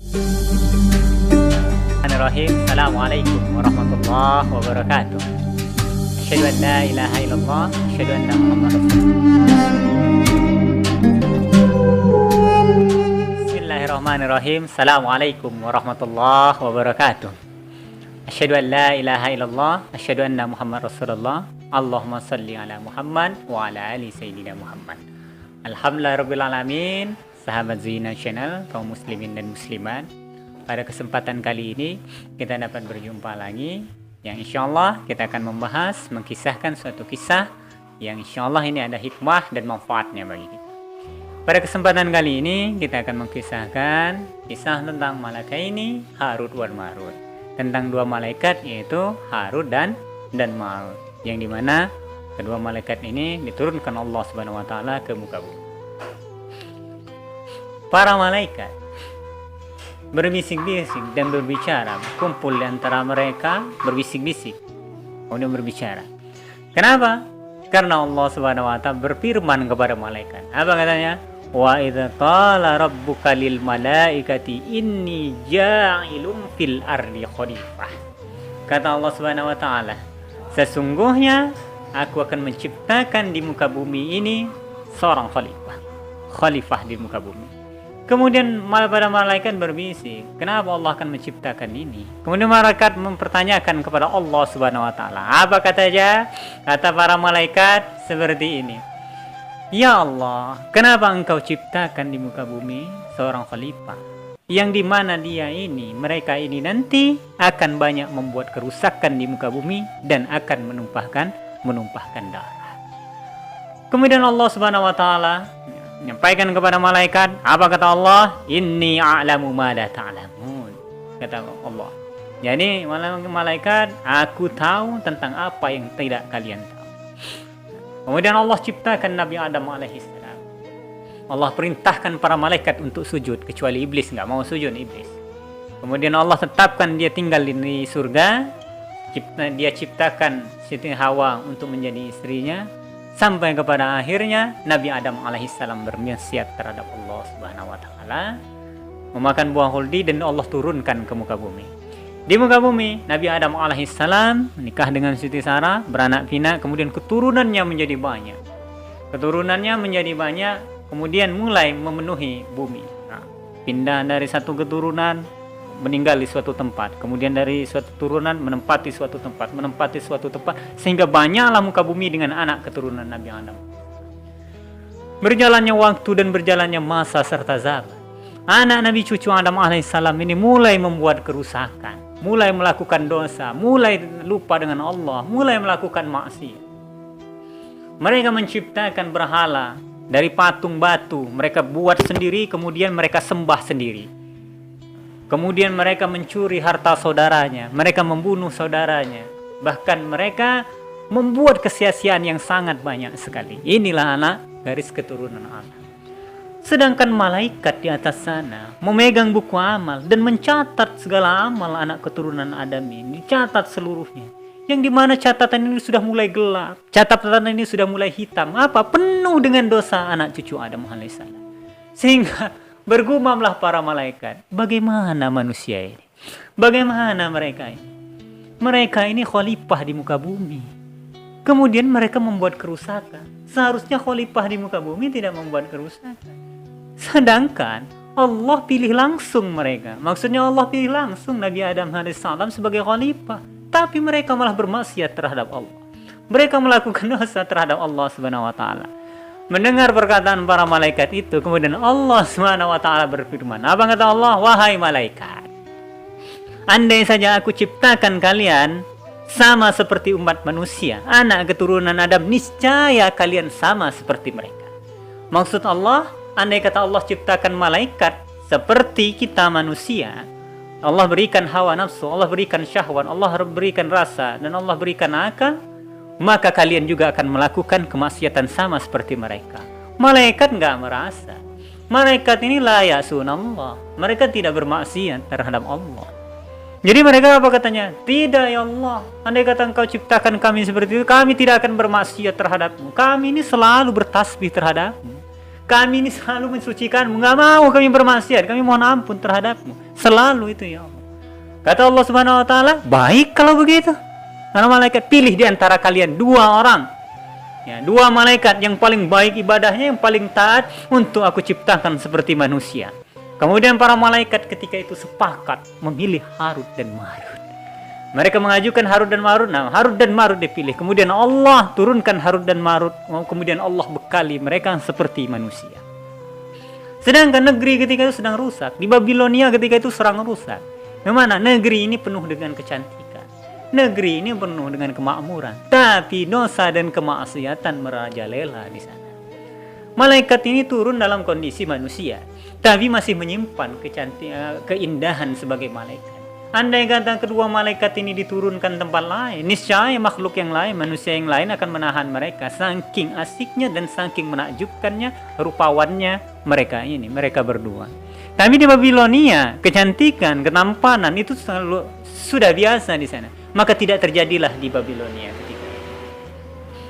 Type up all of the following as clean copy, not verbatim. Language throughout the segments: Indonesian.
Bismillahirrahmanirrahim. Assalamualaikum warahmatullahi wabarakatuh. Asyhadu an la ilaha illallah, asyhadu anna Muhammadar Rasulullah. Bismillahirrahmanirrahim. Assalamualaikum warahmatullahi wabarakatuh. Asyhadu an la ilaha illallah, asyhadu anna Muhammadar Rasulullah. Allahumma salli ala Muhammad wa ala ali sayyidina Muhammad. Alhamdulillahirabbil alamin. Sahabat Zina Channel, kaum muslimin dan muslimat, pada kesempatan kali ini kita dapat berjumpa lagi, yang insyaallah kita akan membahas, mengkisahkan suatu kisah yang insyaallah ini ada hikmah dan manfaatnya bagi kita. Pada kesempatan kali ini kita akan mengkisahkan kisah tentang malaikaini Harut wal Marut, tentang dua malaikat yaitu Harut dan Marut, yang dimana kedua malaikat ini diturunkan Allah Subhanahu wa taala ke muka bumi. Para malaikat berbisik-bisik dan berbicara, kumpul di antara mereka, berbisik-bisik kemudian berbicara. Kenapa? Karena Allah Subhanahu wa taala berfirman kepada malaikat. Apa katanya? Wa idza qala rabbuka lil malaikati inni ja'ilun fil ardi khalifah. Kata Allah Subhanahu wa taala, sesungguhnya aku akan menciptakan di muka bumi ini seorang khalifah di muka bumi. Kemudian para malaikat berbisik, kenapa Allah akan menciptakan ini? Kemudian malaikat mempertanyakan kepada Allah Subhanahu wa taala. Apa katanya? Kata para malaikat seperti ini. Ya Allah, kenapa engkau ciptakan di muka bumi seorang khalifah yang dimana mereka ini nanti akan banyak membuat kerusakan di muka bumi dan akan menumpahkan darah. Kemudian Allah Subhanahu wa taala menyampaikan kepada malaikat, apa kata Allah? Inni a'lamu ma la ta'lamun. Kata Allah. Jadi malaikat, aku tahu tentang apa yang tidak kalian tahu. Kemudian Allah ciptakan Nabi Adam alaihissalam. Allah perintahkan para malaikat untuk sujud, kecuali iblis enggak mau sujud iblis. Kemudian Allah tetapkan dia tinggal di surga. Dia ciptakan Siti Hawa untuk menjadi istrinya. Sampai kepada akhirnya Nabi Adam alaihissalam bermaksiat terhadap Allah Subhanahu wa taala, memakan buah khuldi dan Allah turunkan ke muka bumi. Di muka bumi Nabi Adam alaihissalam menikah dengan Siti Sarah, beranak pinak, kemudian keturunannya menjadi banyak. Kemudian mulai memenuhi bumi. Nah, pindah dari satu keturunan meninggal di suatu tempat, kemudian dari suatu turunan menempati suatu tempat, sehingga banyaklah muka bumi dengan anak keturunan Nabi Adam. Berjalannya waktu dan berjalannya masa serta zaman, anak Nabi cucu Adam alaihissalam ini mulai membuat kerusakan, mulai melakukan dosa, mulai lupa dengan Allah, mulai melakukan maksiat. Mereka menciptakan berhala dari patung batu, mereka buat sendiri, kemudian mereka sembah sendiri. Kemudian mereka mencuri harta saudaranya, mereka membunuh saudaranya, bahkan mereka membuat kesia-siaan yang sangat banyak sekali. Inilah anak garis keturunan Adam. Sedangkan malaikat di atas sana memegang buku amal dan mencatat segala amal anak keturunan Adam ini, catat seluruhnya. Yang dimana catatan ini sudah mulai gelap, catatan ini sudah mulai hitam, penuh dengan dosa anak cucu Adam alaihissalam. Sehingga bergumamlah para malaikat, bagaimana manusia ini? Bagaimana mereka ini? Mereka ini khalifah di muka bumi. Kemudian mereka membuat kerusakan. Seharusnya khalifah di muka bumi tidak membuat kerusakan. Sedangkan Allah pilih langsung mereka. Maksudnya Allah pilih langsung Nabi Adam alaihissalam sebagai khalifah. Tapi mereka malah bermaksiat terhadap Allah. Mereka melakukan dosa terhadap Allah Subhanahu wa taala. Mendengar perkataan para malaikat itu, kemudian Allah Subhanahu wa taala berfirman. Apa kata Allah? Wahai malaikat, andai saja aku ciptakan kalian sama seperti umat manusia, anak keturunan Adam, niscaya kalian sama seperti mereka. Maksud Allah, andai kata Allah ciptakan malaikat seperti kita manusia, Allah berikan hawa nafsu, Allah berikan syahwat, Allah berikan rasa, dan Allah berikan akal, maka kalian juga akan melakukan kemaksiatan sama seperti mereka. Malaikat enggak merasa. Malaikat ini la ya'sunallah. Mereka tidak bermaksiat terhadap Allah. Jadi mereka apa katanya? Tidak ya Allah. Andai kata engkau ciptakan kami seperti itu, kami tidak akan bermaksiat terhadapmu. Kami ini selalu bertasbih terhadapmu. Kami ini selalu mensucikanmu, nggak mau kami bermaksiat, kami mohon ampun terhadapmu. Selalu itu ya Allah. Kata Allah Subhanahu wa taala, baik kalau begitu. Karena malaikat pilih di antara kalian 2 orang. Ya, 2 malaikat yang paling baik ibadahnya, yang paling taat untuk aku ciptakan seperti manusia. Kemudian para malaikat ketika itu sepakat memilih Harut dan Marut. Mereka mengajukan Harut dan Marut. Nah, Harut dan Marut dipilih. Kemudian Allah turunkan Harut dan Marut. Kemudian Allah bekali mereka seperti manusia. Sedangkan negeri ketika itu sedang rusak. Di Babilonia ketika itu serang rusak. Memang negeri ini penuh dengan kecantikan. Negeri ini penuh dengan kemakmuran. Tapi dosa dan kemaksiatan merajalela di sana. Malaikat ini turun dalam kondisi manusia, tapi masih menyimpan keindahan sebagai malaikat. Andai kata kedua malaikat ini diturunkan tempat lain, niscaya makhluk yang lain, manusia yang lain akan menahan mereka. Saking asiknya dan saking menakjubkannya rupawannya mereka berdua. Tapi di Babilonia, kecantikan, ketampanan itu sudah biasa di sana. Maka tidak terjadilah di Babilonia ketika itu.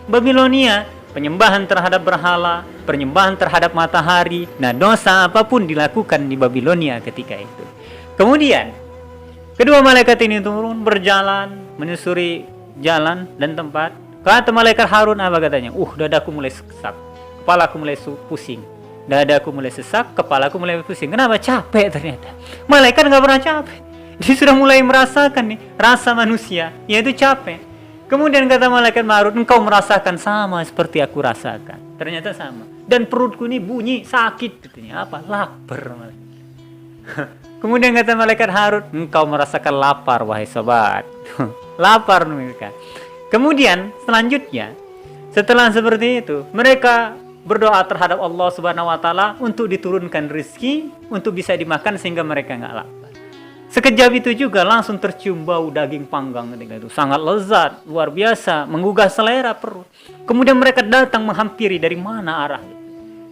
Babilonia, penyembahan terhadap berhala, penyembahan terhadap matahari, nah dosa apapun dilakukan di Babilonia ketika itu. Kemudian kedua malaikat ini turun berjalan menyusuri jalan dan tempat. Kata malaikat Harun apa katanya? Dadaku mulai sesak, kepalaku mulai pusing. Dadaku mulai sesak, kepalaku mulai pusing. Kenapa? Capek ternyata. Malaikat nggak pernah capek. Dia sudah mulai merasakan nih rasa manusia, yaitu capek. Kemudian kata malaikat Marut, engkau merasakan sama seperti aku rasakan. Ternyata sama. Dan perutku ini bunyi sakit, katanya apa? Lapar. Kemudian kata malaikat Harut, engkau merasakan lapar wahai sobat. Lapar mereka. Kemudian selanjutnya, setelah seperti itu, mereka berdoa terhadap Allah Subhanahu wa taala untuk diturunkan rezeki untuk bisa dimakan sehingga mereka enggak lapar. Sekejap itu juga langsung tercium bau daging panggang ketika itu. Sangat lezat, luar biasa, menggugah selera perut. Kemudian mereka datang menghampiri dari mana arahnya.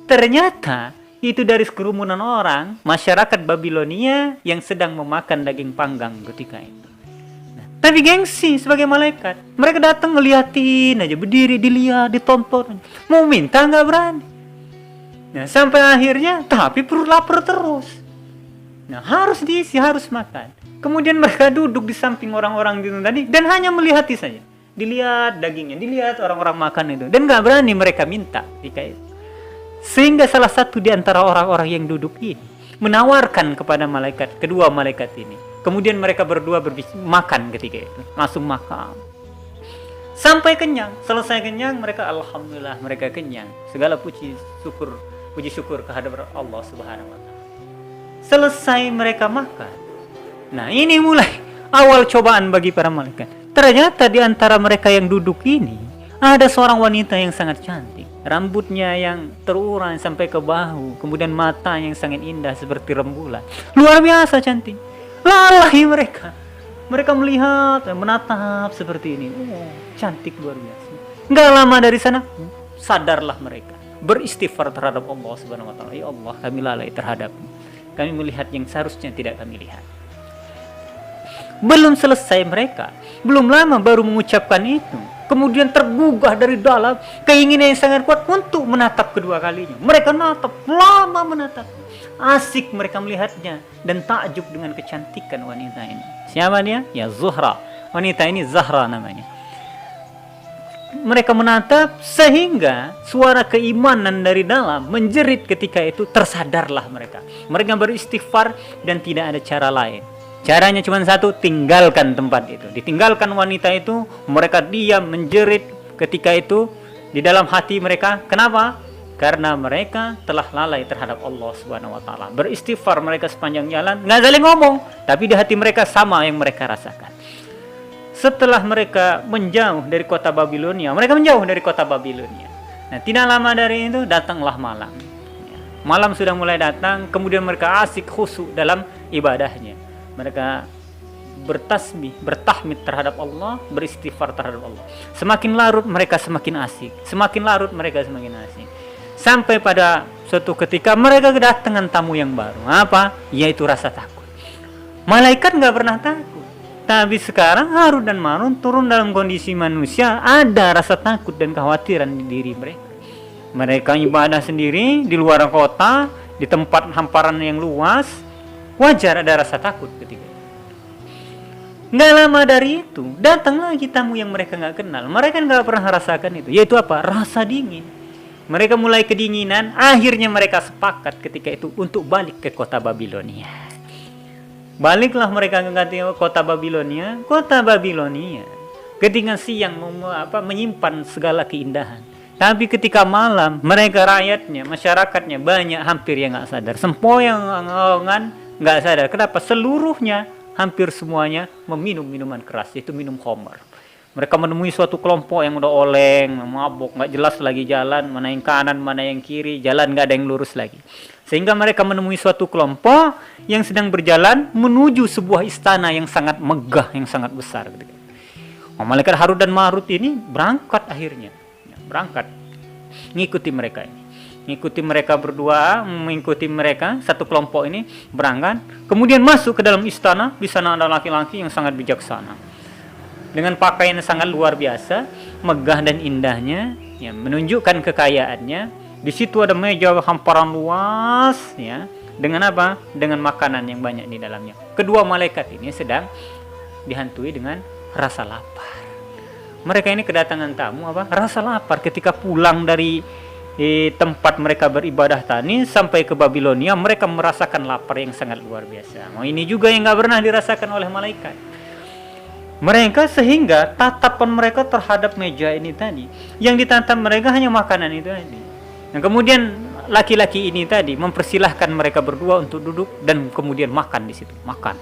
Ternyata itu dari kerumunan orang, masyarakat Babilonia yang sedang memakan daging panggang ketika itu. Tapi gengsi sebagai malaikat, mereka datang ngeliatin aja, berdiri dilihat, ditonton, mau minta nggak berani. Nah sampai akhirnya, tapi perut lapar terus. Nah harus diisi, harus makan. Kemudian mereka duduk di samping orang-orang itu tadi dan hanya melihat saja, dilihat dagingnya, dilihat orang-orang makan itu, dan nggak berani mereka minta jika itu. Sehingga salah satu di antara orang-orang yang duduk ini menawarkan kepada kedua malaikat ini. Kemudian mereka berdua makan ketika itu. Langsung makan. Sampai kenyang. Selesai kenyang, mereka alhamdulillah mereka kenyang. Segala puji syukur kehadirat Allah Subhanahu wa taala. Selesai mereka makan. Nah, ini mulai awal cobaan bagi para malaikat. Ternyata di antara mereka yang duduk ini ada seorang wanita yang sangat cantik. Rambutnya yang terurai sampai ke bahu, kemudian mata yang sangat indah seperti rembulan. Luar biasa cantik. Lalai mereka melihat dan menatap seperti ini. Cantik luar biasa. Nggak lama dari sana sadarlah mereka, beristighfar terhadap Allah Subhanahu wa taala. Ya Allah, kami lalai terhadapmu. Kami melihat yang seharusnya tidak kami lihat. Belum selesai mereka, belum lama baru mengucapkan itu. Kemudian tergugah dari dalam keinginan yang sangat kuat untuk menatap kedua kalinya. Mereka lama menatap. Asik mereka melihatnya dan takjub dengan kecantikan wanita ini. Siapa dia? Ya Zuhra. Wanita ini Zahra namanya. Mereka menatap sehingga suara keimanan dari dalam menjerit ketika itu, tersadarlah mereka. Mereka beristighfar dan tidak ada cara lain. Caranya cuma satu, tinggalkan tempat itu. Ditinggalkan wanita itu, mereka diam menjerit ketika itu di dalam hati mereka. Kenapa? Karena mereka telah lalai terhadap Allah Subhanahu wa taala. Beristighfar mereka sepanjang jalan, nggak saling ngomong, tapi di hati mereka sama yang mereka rasakan. Setelah mereka menjauh dari kota Babilonia, Nah, tidak lama dari itu datanglah malam. Malam sudah mulai datang, kemudian mereka asik khusyuk dalam ibadahnya. Mereka bertasbih, bertahmid terhadap Allah, beristighfar terhadap Allah. Semakin larut mereka semakin asik, sampai pada suatu ketika mereka kedatangan tamu yang baru. Apa? Yaitu rasa takut. Malaikat nggak pernah takut, tapi sekarang Harut dan Marut turun dalam kondisi manusia, ada rasa takut dan kekhawatiran di diri mereka. Mereka ibadah sendiri di luar kota, di tempat hamparan yang luas. Wajar ada rasa takut ketika itu. Nggak lama dari itu, datang lagi tamu yang mereka nggak kenal. Mereka nggak pernah rasakan itu. Yaitu apa? Rasa dingin. Mereka mulai kedinginan. Akhirnya mereka sepakat ketika itu untuk balik ke kota Babilonia. Baliklah mereka ke kota Babilonia. Kota Babilonia ketika siang menyimpan segala keindahan. Tapi ketika malam, mereka rakyatnya, masyarakatnya banyak hampir yang nggak sadar. Sempoyongan nggak sadar. Kenapa? Seluruhnya, hampir semuanya meminum minuman keras, itu minum khamar. Mereka menemui suatu kelompok yang udah oleng, mabuk, nggak jelas lagi jalan, mana yang kanan, mana yang kiri, jalan nggak ada yang lurus lagi. Sehingga mereka menemui suatu kelompok yang sedang berjalan menuju sebuah istana yang sangat megah, yang sangat besar. Malaikat Harut dan Marut ini berangkat akhirnya. Berangkat ngikuti mereka ini, ngikuti mereka berdua, mengikuti mereka satu kelompok ini berangkat, kemudian masuk ke dalam istana. Di sana ada laki-laki yang sangat bijaksana dengan pakaian sangat luar biasa, megah dan indahnya, ya, menunjukkan kekayaannya. Di situ ada meja hamparan luas, ya, dengan apa? Dengan makanan yang banyak di dalamnya. Kedua malaikat ini sedang dihantui dengan rasa lapar. Mereka ini kedatangan tamu apa? Rasa lapar ketika pulang dari tempat mereka beribadah tani sampai ke Babilonia, mereka merasakan lapar yang sangat luar biasa. Ini juga yang nggak pernah dirasakan oleh malaikat. Mereka sehingga tatapan mereka terhadap meja ini tadi, yang ditatap mereka hanya makanan itu tadi. Nah, kemudian laki-laki ini tadi mempersilahkan mereka berdua untuk duduk dan kemudian makan di situ. Makan.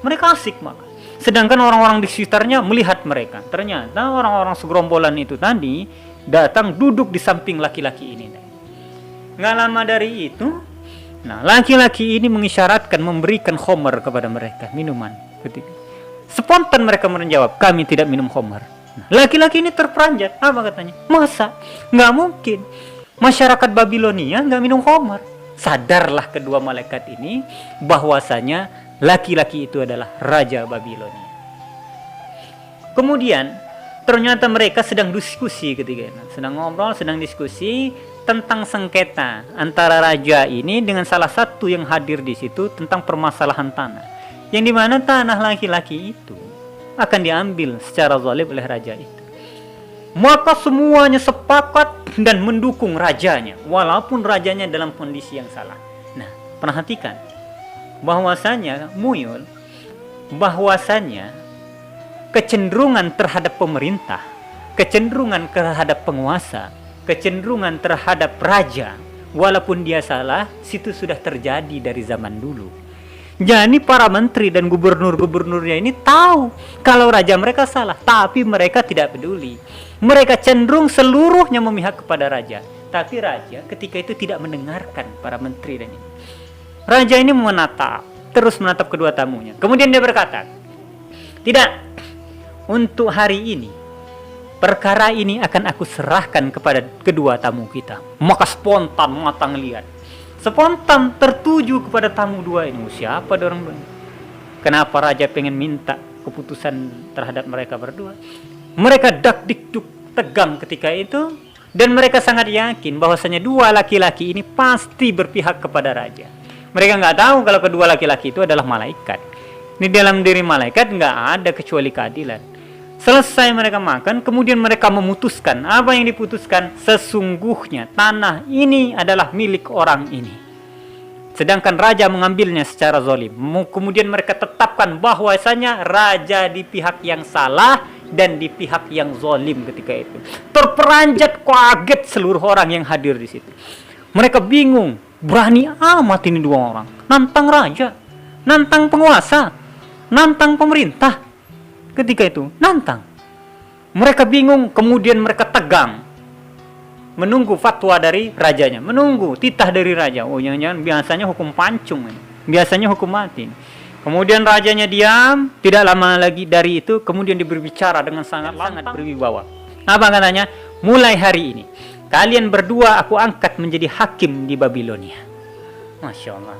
Mereka asik makan. Sedangkan orang-orang di sekitarnya melihat mereka. Ternyata orang-orang segerombolan itu tadi datang duduk di samping laki-laki ini. Nggak lama dari itu, nah, laki-laki ini mengisyaratkan memberikan khamar kepada mereka, minuman. Spontan mereka menjawab, kami tidak minum khamar. Nah, laki-laki ini terperanjat. Apa katanya? Masa? Nggak mungkin. Masyarakat Babilonia nggak minum khamar. Sadarlah kedua malaikat ini bahwasanya laki-laki itu adalah Raja Babilonia. Kemudian ternyata mereka sedang diskusi ketika itu. Sedang ngobrol, sedang diskusi tentang sengketa antara raja ini dengan salah satu yang hadir di situ tentang permasalahan tanah. Yang dimana tanah laki-laki itu akan diambil secara zalim oleh raja itu. Maka semuanya sepakat dan mendukung rajanya, walaupun rajanya dalam kondisi yang salah. Nah, perhatikan bahwasanya muyul, bahwasanya kecenderungan terhadap pemerintah, kecenderungan terhadap penguasa, kecenderungan terhadap raja, walaupun dia salah, situ sudah terjadi dari zaman dulu. Jadi para menteri dan gubernur-gubernurnya ini tahu kalau raja mereka salah, tapi mereka tidak peduli. Mereka cenderung seluruhnya memihak kepada raja, tapi raja ketika itu tidak mendengarkan para menteri dan ini. Raja ini terus menatap kedua tamunya. Kemudian dia berkata, tidak, untuk hari ini, perkara ini akan aku serahkan kepada kedua tamu kita. Maka spontan mata ngeliat. Spontan tertuju kepada tamu dua ini. Siapa orang dua? Kenapa raja pengen minta keputusan terhadap mereka berdua? Mereka dak-dikduk tegang ketika itu. Dan mereka sangat yakin bahwasanya dua laki-laki ini pasti berpihak kepada raja. Mereka nggak tahu kalau kedua laki-laki itu adalah malaikat. Di dalam diri malaikat nggak ada kecuali keadilan. Selesai mereka makan, kemudian mereka memutuskan. Apa yang diputuskan? Sesungguhnya tanah ini adalah milik orang ini. Sedangkan raja mengambilnya secara zalim. Kemudian mereka tetapkan bahwasanya raja di pihak yang salah dan di pihak yang zalim ketika itu. Terperanjat, kaget seluruh orang yang hadir di situ. Mereka bingung. Berani amat ini dua orang. Nantang raja, nantang penguasa, nantang pemerintah. Ketika itu, nantang. Mereka bingung, kemudian mereka tegang. Menunggu fatwa dari rajanya. Menunggu titah dari raja. Oh, jangan-jangan biasanya hukum pancung ini. Biasanya hukum mati. Kemudian rajanya diam. Tidak lama lagi dari itu, kemudian dia berbicara dengan sangat berwibawa. Apa katanya? Mulai hari ini, kalian berdua aku angkat menjadi hakim di Babilonia. Masya Allah.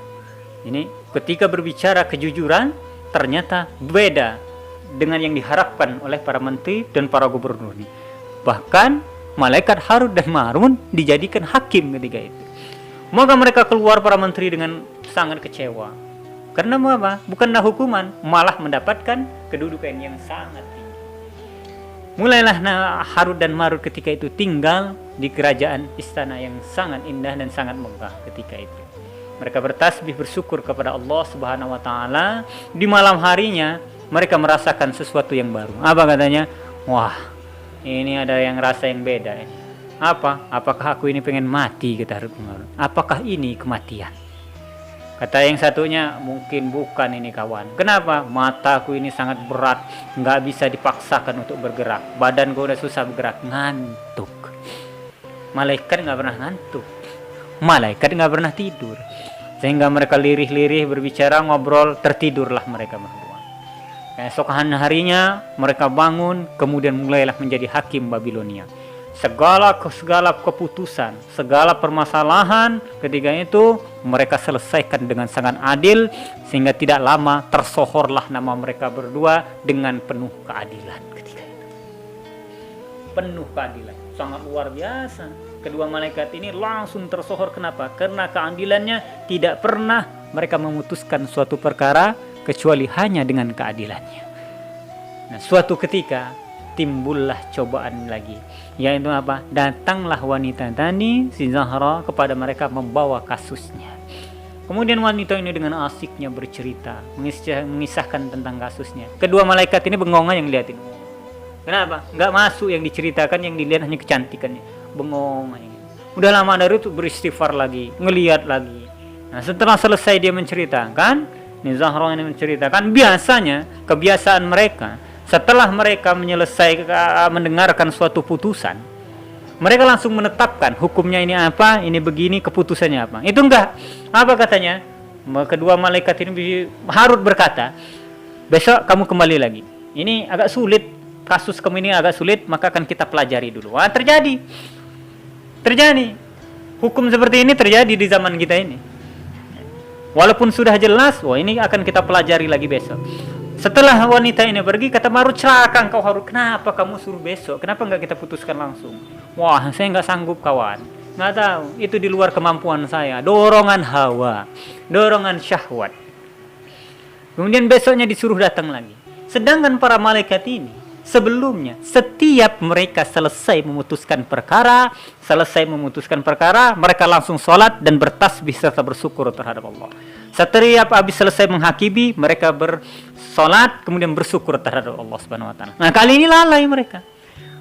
Ini ketika berbicara kejujuran, ternyata beda dengan yang diharapkan oleh para menteri dan para gubernur ini. Bahkan malaikat Harut dan Marut dijadikan hakim ketika itu. Maka mereka keluar para menteri dengan sangat kecewa. Karena apa? Bukanlah hukuman, malah mendapatkan kedudukan yang sangat tinggi. Mulailah Harut dan Marut ketika itu tinggal di kerajaan istana yang sangat indah dan sangat megah ketika itu. Mereka bertasbih bersyukur kepada Allah Subhanahu wa taala. Di malam harinya mereka merasakan sesuatu yang baru. Apa katanya? Wah, ini ada yang rasa yang beda ini. Apa? Apakah aku ini pengen mati, kata Harut dan Marut? Apakah ini kematian? Kata yang satunya, mungkin bukan ini kawan. Kenapa? Mataku ini sangat berat, nggak bisa dipaksakan untuk bergerak. Badanku udah susah bergerak, ngantuk. Malaikat nggak pernah ngantuk. Malaikat nggak pernah tidur. Sehingga mereka lirih-lirih berbicara, ngobrol, tertidurlah mereka berdua. Keesokan harinya mereka bangun, kemudian mulailah menjadi hakim Babilonia. Segala keputusan, segala permasalahan ketika itu mereka selesaikan dengan sangat adil, sehingga tidak lama tersohorlah nama mereka berdua dengan penuh keadilan ketika itu. Penuh keadilan, sangat luar biasa. Kedua malaikat ini langsung tersohor. Kenapa? Karena keadilannya tidak pernah mereka memutuskan suatu perkara kecuali hanya dengan keadilannya. Nah, suatu ketika timbullah cobaan lagi, yaitu apa? Datanglah wanita tadi si Zahra kepada mereka membawa kasusnya. Kemudian wanita ini dengan asiknya bercerita, mengisahkan tentang kasusnya. Kedua malaikat ini bengong yang liatin. Kenapa? Nggak masuk yang diceritakan, yang dilihat hanya kecantikannya. Bengong aja. Udah lama dari itu beristighfar lagi, ngelihat lagi. Nah, setelah selesai dia menceritakan, ini Zahra ini menceritakan, biasanya kebiasaan mereka setelah mereka mendengarkan suatu putusan, mereka langsung menetapkan hukumnya ini apa, ini begini, keputusannya apa. Itu enggak. Apa katanya? Kedua malaikat ini, Harut berkata, besok kamu kembali lagi. Ini agak sulit, kasus kamu ini agak sulit, maka akan kita pelajari dulu. Wah, terjadi. Hukum seperti ini terjadi di zaman kita ini. Walaupun sudah jelas, wah ini akan kita pelajari lagi besok. Setelah wanita ini pergi, kata Marut, celaka engkau Harut. Kenapa kamu suruh besok? Kenapa enggak kita putuskan langsung? Wah, saya enggak sanggup kawan. Enggak tahu, itu di luar kemampuan saya. Dorongan hawa, dorongan syahwat. Kemudian besoknya disuruh datang lagi. Sedangkan para malaikat ini, sebelumnya, setiap mereka selesai memutuskan perkara, mereka langsung sholat dan bertasbih serta bersyukur terhadap Allah. Setiap habis selesai menghakimi, mereka bersolat kemudian bersyukur terhadap Allah Subhanahu wa taala. Nah, kali ini lalai mereka.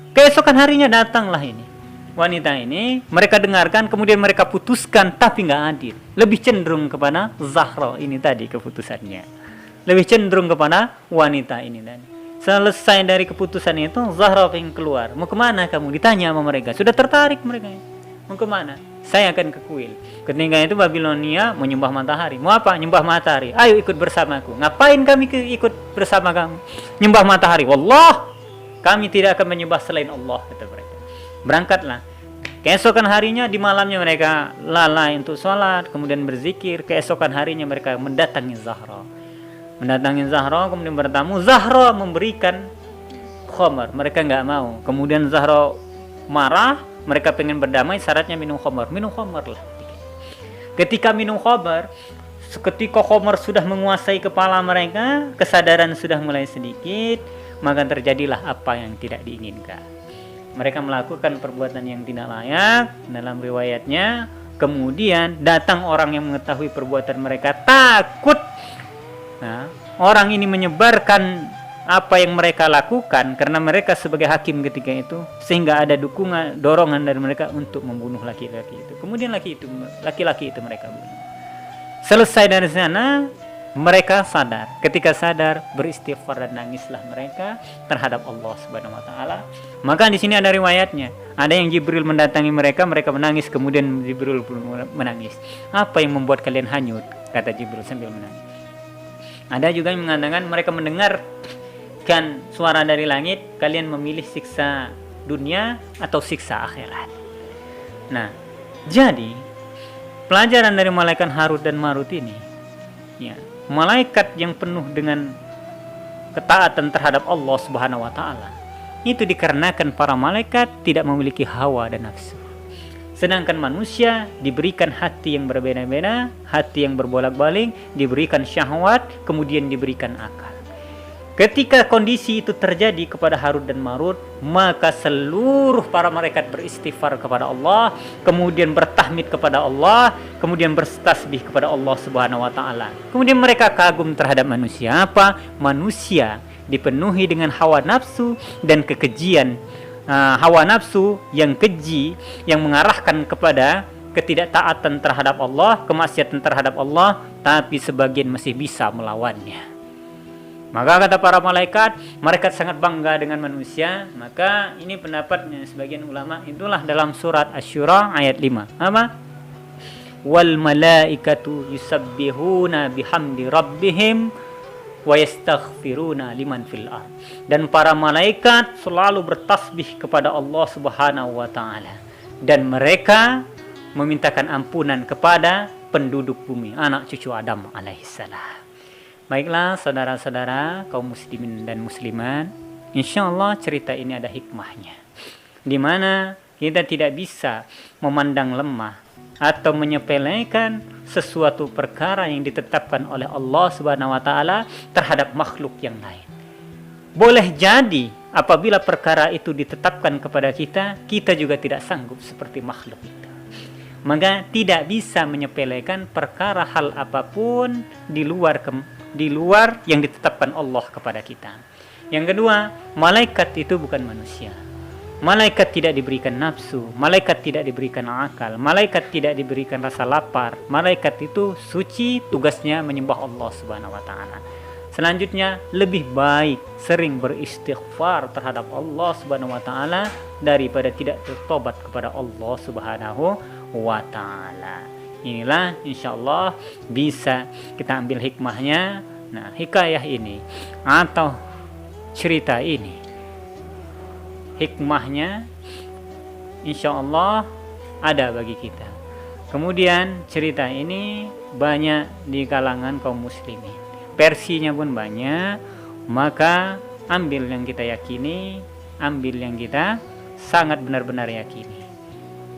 Keesokan harinya datanglah ini wanita ini, mereka dengarkan kemudian mereka putuskan, tapi nggak adil. Lebih cenderung kepada Zahra ini tadi keputusannya. Lebih cenderung kepada wanita ini tadi. Selesai dari keputusan itu, Zahra pengen keluar. Mau kemana kamu? Ditanya sama mereka. Sudah tertarik mereka. Mau kemana? Saya akan ke kuil. Ketika itu Babilonia menyembah matahari. Mau apa? Nyembah matahari. Ayo ikut bersamaku. Ngapain kami ikut bersama kamu? Nyembah matahari. Wallah, kami tidak akan menyembah selain Allah, kata mereka. Berangkatlah. Keesokan harinya, di malamnya mereka lalai untuk sholat, kemudian berzikir. Keesokan harinya mereka mendatangi Zahra. Kemudian bertamu. Zahra memberikan khamar. Mereka nggak mau. Kemudian Zahra marah. Mereka pengen berdamai, syaratnya minum khamar. Minum khamar lah. Ketika minum khamar, ketika khamar sudah menguasai kepala mereka, kesadaran sudah mulai sedikit, maka terjadilah apa yang tidak diinginkan. Mereka melakukan perbuatan yang tidak layak dalam riwayatnya. Kemudian datang orang yang mengetahui perbuatan mereka, takut. Nah, orang ini menyebarkan apa yang mereka lakukan karena mereka sebagai hakim ketika itu, sehingga ada dorongan dari mereka untuk membunuh laki-laki itu. Kemudian laki-laki itu mereka bunuh. Selesai dari sana, mereka sadar. Ketika sadar, beristighfar dan nangislah mereka terhadap Allah Subhanahu wa taala. Maka di sini ada riwayatnya. Ada yang Jibril mendatangi mereka menangis, kemudian Jibril pun menangis. Apa yang membuat kalian hanyut? Kata Jibril sambil menangis. Ada juga yang mengatakan mereka mendengarkan suara dari langit, kalian memilih siksa dunia atau siksa akhirat. Nah, jadi pelajaran dari malaikat Harut dan Marut ini, ya, malaikat yang penuh dengan ketaatan terhadap Allah Subhanahu wa taala, Itu dikarenakan para malaikat tidak memiliki hawa dan nafsu. Sedangkan manusia diberikan hati yang berbeda-beda, hati yang berbolak-balik, diberikan syahwat, kemudian diberikan akal. Ketika kondisi itu terjadi kepada Harut dan Marut, maka seluruh para malaikat beristighfar kepada Allah, kemudian bertahmid kepada Allah, kemudian bertasbih kepada Allah Subhanahu wa taala. Kemudian mereka kagum terhadap manusia. Apa? Manusia dipenuhi dengan hawa nafsu dan kekejian. Hawa nafsu yang keji, yang mengarahkan kepada ketidaktaatan terhadap Allah, kemaksiatan terhadap Allah, tapi sebagian masih bisa melawannya. Maka kata para malaikat, mereka sangat bangga dengan manusia. Maka ini pendapatnya sebagian ulama, itulah dalam surat Asy-Syura ayat 5. Apa? Wal malaikatu yusabbihuna bihamdi rabbihim wa yastaghfiruna liman fil ard. Dan para malaikat selalu bertasbih kepada Allah Subhanahu wa taala, dan mereka memintakan ampunan kepada penduduk bumi, anak cucu Adam alaihissalam. Baiklah saudara-saudara kaum muslimin dan muslimat, insyaallah cerita ini ada hikmahnya, di mana kita tidak bisa memandang lemah atau menyepelekan sesuatu perkara yang ditetapkan oleh Allah Subhanahu wa taala terhadap makhluk yang lain. Boleh jadi apabila perkara itu ditetapkan kepada kita, kita juga tidak sanggup seperti makhluk itu. Maka tidak bisa menyepelekan perkara hal apapun di luar yang ditetapkan Allah kepada kita. Yang kedua, malaikat itu bukan manusia. Malaikat tidak diberikan nafsu, malaikat tidak diberikan akal, malaikat tidak diberikan rasa lapar. Malaikat itu suci, tugasnya menyembah Allah Subhanahu wa taala. Selanjutnya, lebih baik sering beristighfar terhadap Allah Subhanahu wa taala daripada tidak bertobat kepada Allah Subhanahu wa taala. Inilah insyaallah bisa kita ambil hikmahnya. Nah, hikayah ini atau cerita ini, hikmahnya insyaallah ada bagi kita. Kemudian cerita ini banyak di kalangan kaum muslimin, versinya pun banyak. Maka ambil yang kita yakini, ambil yang kita sangat benar-benar yakini.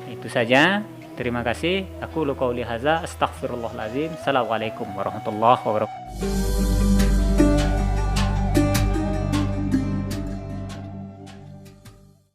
Itu saja. Terima kasih. Aku qauli hadza, astaghfirullahalazim. Assalamualaikum warahmatullahi wabarakatuh.